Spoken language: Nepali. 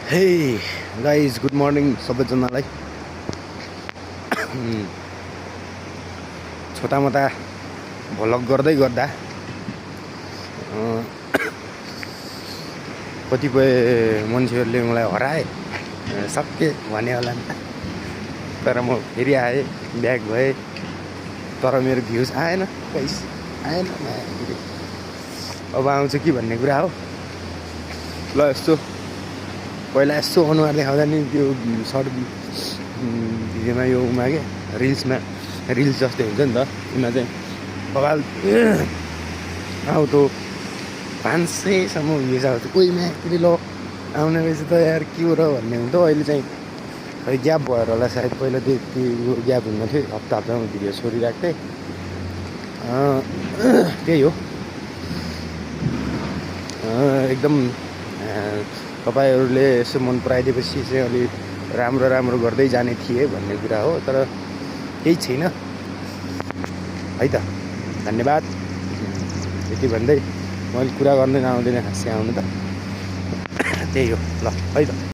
हे गाइज गुड मर्निङ सबैजनालाई। छोटामोटा भ्लग गर्दै गर्दा कतिपय मान्छेहरूले मलाई हराए सके भने होला नि, तर म फेरि आएँ, ब्याक भएँ। तर मेरो भ्युज आएन, गाइस आएन। अब आउँछ कि भन्ने कुरा हो। ल यस्तो पहिला यसो अनुहार देखाउँदा नि त्यो सर्ट भिडियोमा यो उमा के रिल्स जस्तै हुन्छ नि त। यसमा चाहिँ बगाल आऊ त 500सम्म भ्युज आउँछ। कोही म्याक्री ल आउने रहेछ त यार के हो र भन्ने हुन्थ्यो। अहिले चाहिँ खै ग्याप भएर होला सायद। पहिला त्यति ग्याप हुन्न थियो, हप्तामा भिडियो छोडिरहेको थिएँ। त्यही हो एकदम। तपाईँहरूले यसो मन पराइदिएपछि चाहिँ अलि राम्रो गर्दै जाने थिएँ भन्ने कुरा हो। तर केही छैन है त, धन्यवाद। यति भन्दै मैले कुरा गर्दै आउँदैन खासै आउनु त। त्यही हो ल है त।